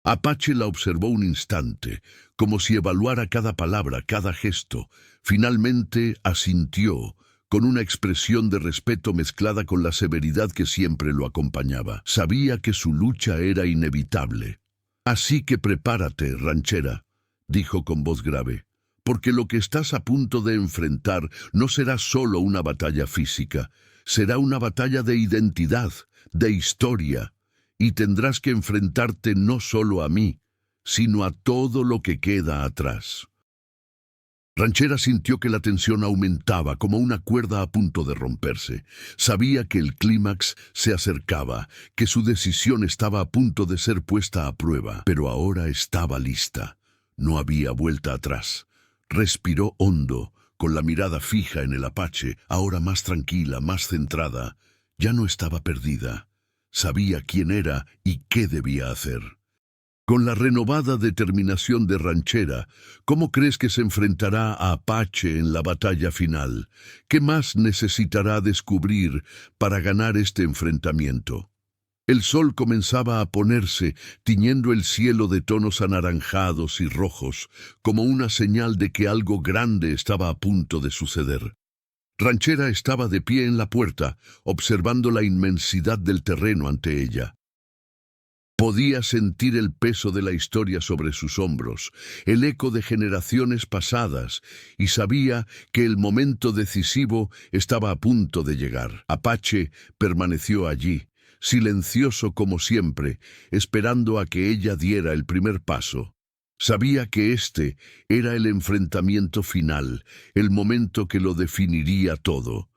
Apache la observó un instante, como si evaluara cada palabra, cada gesto. Finalmente asintió, con una expresión de respeto mezclada con la severidad que siempre lo acompañaba. Sabía que su lucha era inevitable. Así que prepárate, ranchera, dijo con voz grave, porque lo que estás a punto de enfrentar no será solo una batalla física, será una batalla de identidad, de historia, y tendrás que enfrentarte no solo a mí, sino a todo lo que queda atrás. Ranchera sintió que la tensión aumentaba como una cuerda a punto de romperse. Sabía que el clímax se acercaba, que su decisión estaba a punto de ser puesta a prueba, pero ahora estaba lista. No había vuelta atrás. Respiró hondo, con la mirada fija en el Apache, ahora más tranquila, más centrada. Ya no estaba perdida. Sabía quién era y qué debía hacer. Con la renovada determinación de Ranchera, ¿cómo crees que se enfrentará a Apache en la batalla final? ¿Qué más necesitará descubrir para ganar este enfrentamiento? El sol comenzaba a ponerse, tiñendo el cielo de tonos anaranjados y rojos, como una señal de que algo grande estaba a punto de suceder. Ranchera estaba de pie en la puerta, observando la inmensidad del terreno ante ella. Podía sentir el peso de la historia sobre sus hombros, el eco de generaciones pasadas, y sabía que el momento decisivo estaba a punto de llegar. Apache permaneció allí, silencioso como siempre, esperando a que ella diera el primer paso. Sabía que este era el enfrentamiento final, el momento que lo definiría todo.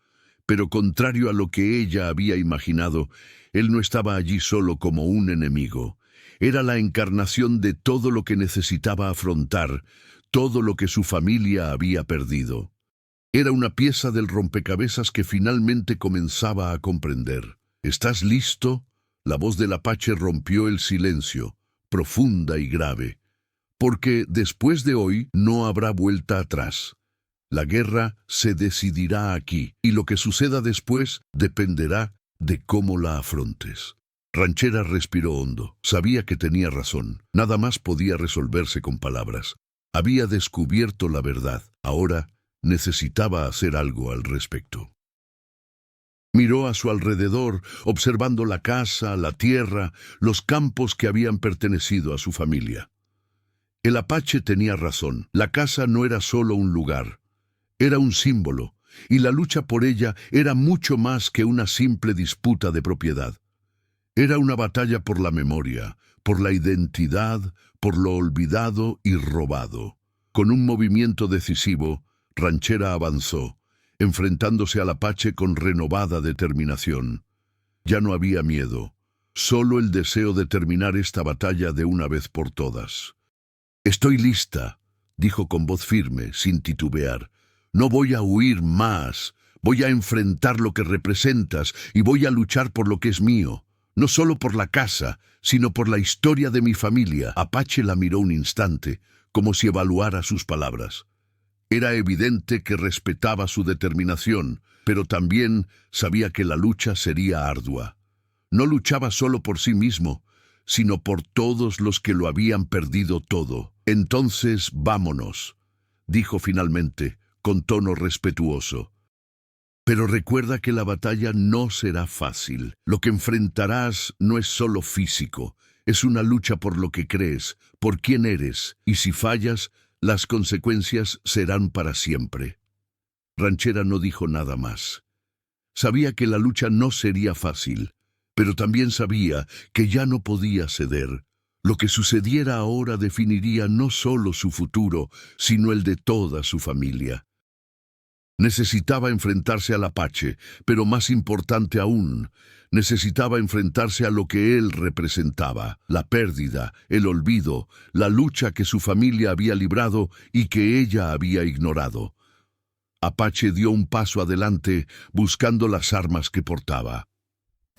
Pero contrario a lo que ella había imaginado, él no estaba allí solo como un enemigo. Era la encarnación de todo lo que necesitaba afrontar, todo lo que su familia había perdido. Era una pieza del rompecabezas que finalmente comenzaba a comprender. ¿Estás listo? La voz del Apache rompió el silencio, profunda y grave. Porque después de hoy no habrá vuelta atrás. La guerra se decidirá aquí, y lo que suceda después dependerá de cómo la afrontes. Ranchera respiró hondo. Sabía que tenía razón. Nada más podía resolverse con palabras. Había descubierto la verdad. Ahora necesitaba hacer algo al respecto. Miró a su alrededor, observando la casa, la tierra, los campos que habían pertenecido a su familia. El Apache tenía razón. La casa no era solo un lugar. Era un símbolo, y la lucha por ella era mucho más que una simple disputa de propiedad. Era una batalla por la memoria, por la identidad, por lo olvidado y robado. Con un movimiento decisivo, Ranchera avanzó, enfrentándose al Apache con renovada determinación. Ya no había miedo, solo el deseo de terminar esta batalla de una vez por todas. «Estoy lista», dijo con voz firme, sin titubear. «No voy a huir más. Voy a enfrentar lo que representas y voy a luchar por lo que es mío. No solo por la casa, sino por la historia de mi familia». Apache la miró un instante, como si evaluara sus palabras. Era evidente que respetaba su determinación, pero también sabía que la lucha sería ardua. No luchaba solo por sí mismo, sino por todos los que lo habían perdido todo. «Entonces, vámonos», dijo finalmente, con tono respetuoso. «Pero recuerda que la batalla no será fácil. Lo que enfrentarás no es solo físico, es una lucha por lo que crees, por quién eres, y si fallas, las consecuencias serán para siempre». Ranchera no dijo nada más. Sabía que la lucha no sería fácil, pero también sabía que ya no podía ceder. Lo que sucediera ahora definiría no solo su futuro, sino el de toda su familia. Necesitaba enfrentarse al Apache, pero más importante aún, necesitaba enfrentarse a lo que él representaba, la pérdida, el olvido, la lucha que su familia había librado y que ella había ignorado. Apache dio un paso adelante buscando las armas que portaba.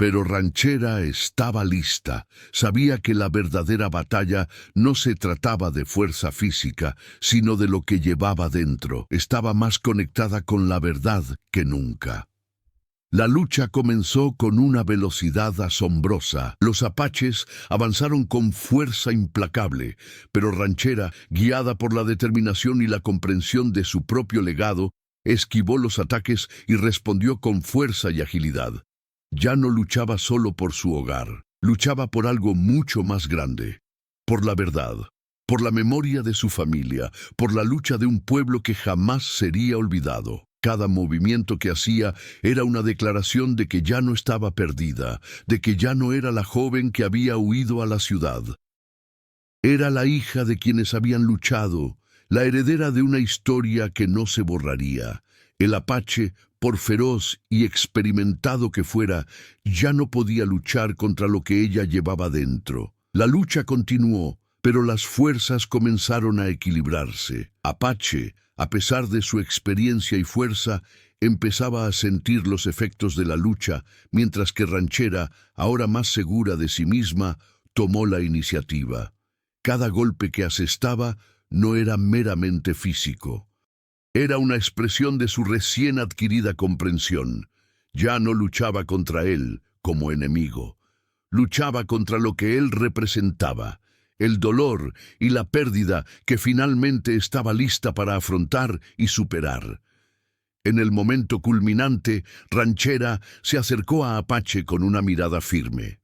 Pero Ranchera estaba lista. Sabía que la verdadera batalla no se trataba de fuerza física, sino de lo que llevaba dentro. Estaba más conectada con la verdad que nunca. La lucha comenzó con una velocidad asombrosa. Los apaches avanzaron con fuerza implacable, pero Ranchera, guiada por la determinación y la comprensión de su propio legado, esquivó los ataques y respondió con fuerza y agilidad. Ya no luchaba solo por su hogar, luchaba por algo mucho más grande, por la verdad, por la memoria de su familia, por la lucha de un pueblo que jamás sería olvidado. Cada movimiento que hacía era una declaración de que ya no estaba perdida, de que ya no era la joven que había huido a la ciudad. Era la hija de quienes habían luchado, la heredera de una historia que no se borraría. El Apache, por feroz y experimentado que fuera, ya no podía luchar contra lo que ella llevaba dentro. La lucha continuó, pero las fuerzas comenzaron a equilibrarse. Apache, a pesar de su experiencia y fuerza, empezaba a sentir los efectos de la lucha, mientras que Ranchera, ahora más segura de sí misma, tomó la iniciativa. Cada golpe que asestaba no era meramente físico. Era una expresión de su recién adquirida comprensión. Ya no luchaba contra él como enemigo. Luchaba contra lo que él representaba, el dolor y la pérdida que finalmente estaba lista para afrontar y superar. En el momento culminante, Ranchera se acercó a Apache con una mirada firme.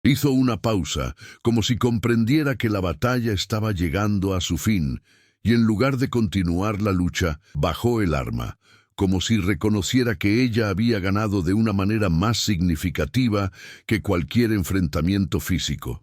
Hizo una pausa, como si comprendiera que la batalla estaba llegando a su fin, y en lugar de continuar la lucha, bajó el arma, como si reconociera que ella había ganado de una manera más significativa que cualquier enfrentamiento físico.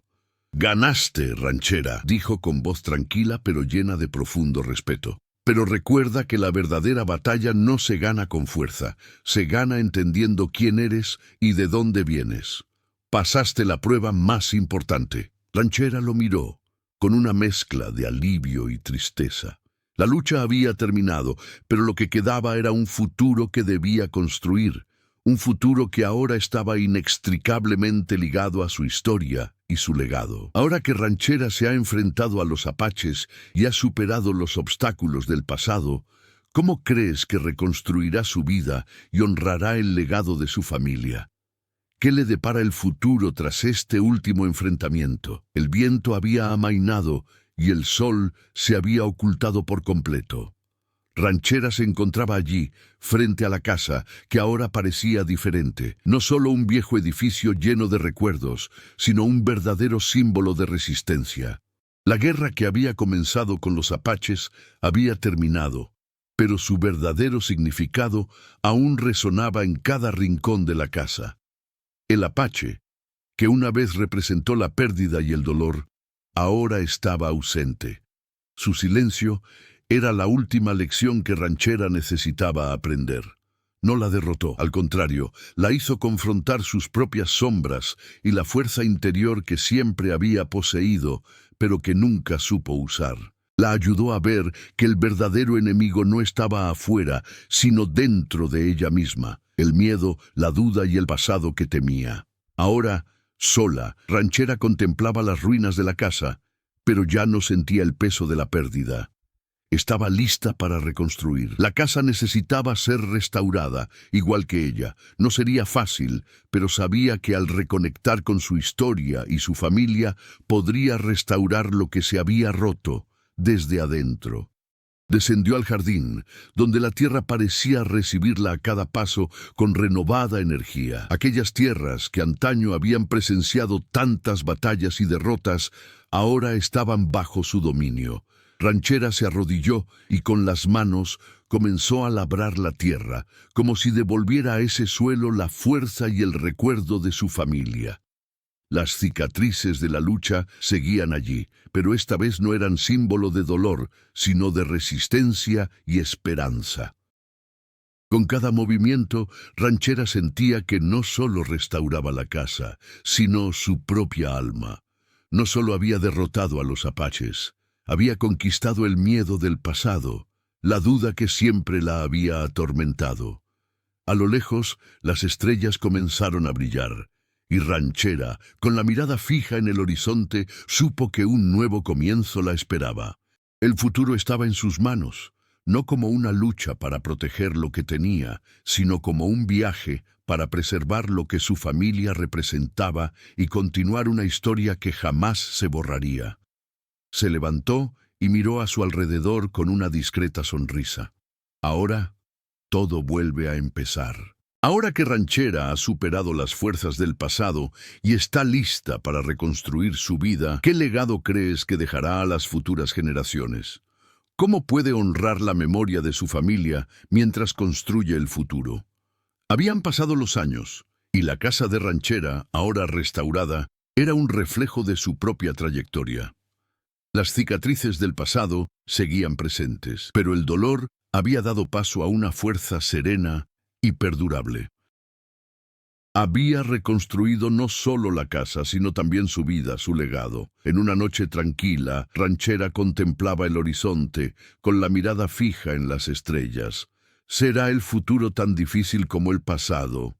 «Ganaste, Ranchera», dijo con voz tranquila pero llena de profundo respeto. «Pero recuerda que la verdadera batalla no se gana con fuerza, se gana entendiendo quién eres y de dónde vienes. Pasaste la prueba más importante». Ranchera lo miró, con una mezcla de alivio y tristeza. La lucha había terminado, pero lo que quedaba era un futuro que debía construir, un futuro que ahora estaba inextricablemente ligado a su historia y su legado. Ahora que Ranchera se ha enfrentado a los apaches y ha superado los obstáculos del pasado, ¿cómo crees que reconstruirá su vida y honrará el legado de su familia? ¿Qué le depara el futuro tras este último enfrentamiento? El viento había amainado y el sol se había ocultado por completo. Ranchera se encontraba allí, frente a la casa, que ahora parecía diferente. No solo un viejo edificio lleno de recuerdos, sino un verdadero símbolo de resistencia. La guerra que había comenzado con los apaches había terminado, pero su verdadero significado aún resonaba en cada rincón de la casa. El Apache, que una vez representó la pérdida y el dolor, ahora estaba ausente. Su silencio era la última lección que Ranchera necesitaba aprender. No la derrotó, al contrario, la hizo confrontar sus propias sombras y la fuerza interior que siempre había poseído, pero que nunca supo usar. La ayudó a ver que el verdadero enemigo no estaba afuera, sino dentro de ella misma. El miedo, la duda y el pasado que temía. Ahora, sola, Ranchera contemplaba las ruinas de la casa, pero ya no sentía el peso de la pérdida. Estaba lista para reconstruir. La casa necesitaba ser restaurada, igual que ella. No sería fácil, pero sabía que al reconectar con su historia y su familia, podría restaurar lo que se había roto desde adentro. Descendió al jardín, donde la tierra parecía recibirla a cada paso con renovada energía. Aquellas tierras que antaño habían presenciado tantas batallas y derrotas, ahora estaban bajo su dominio. Ranchera se arrodilló y con las manos comenzó a labrar la tierra, como si devolviera a ese suelo la fuerza y el recuerdo de su familia. Las cicatrices de la lucha seguían allí, pero esta vez no eran símbolo de dolor, sino de resistencia y esperanza. Con cada movimiento, Ranchera sentía que no solo restauraba la casa, sino su propia alma. No solo había derrotado a los apaches, había conquistado el miedo del pasado, la duda que siempre la había atormentado. A lo lejos, las estrellas comenzaron a brillar, y Ranchera, con la mirada fija en el horizonte, supo que un nuevo comienzo la esperaba. El futuro estaba en sus manos, no como una lucha para proteger lo que tenía, sino como un viaje para preservar lo que su familia representaba y continuar una historia que jamás se borraría. Se levantó y miró a su alrededor con una discreta sonrisa. Ahora, todo vuelve a empezar. Ahora que Ranchera ha superado las fuerzas del pasado y está lista para reconstruir su vida, ¿qué legado crees que dejará a las futuras generaciones? ¿Cómo puede honrar la memoria de su familia mientras construye el futuro? Habían pasado los años, y la casa de Ranchera, ahora restaurada, era un reflejo de su propia trayectoria. Las cicatrices del pasado seguían presentes, pero el dolor había dado paso a una fuerza serena y perdurable. Había reconstruido no solo la casa, sino también su vida, su legado. En una noche tranquila, Ranchera contemplaba el horizonte, con la mirada fija en las estrellas. ¿Será el futuro tan difícil como el pasado?,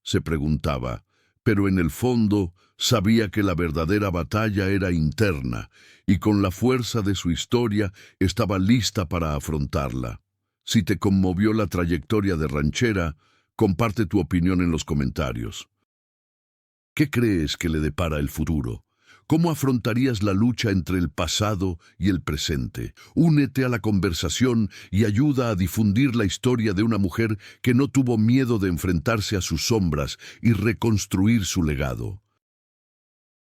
se preguntaba, pero en el fondo sabía que la verdadera batalla era interna, y con la fuerza de su historia estaba lista para afrontarla. Si te conmovió la trayectoria de Ranchera, comparte tu opinión en los comentarios. ¿Qué crees que le depara el futuro? ¿Cómo afrontarías la lucha entre el pasado y el presente? Únete a la conversación y ayuda a difundir la historia de una mujer que no tuvo miedo de enfrentarse a sus sombras y reconstruir su legado.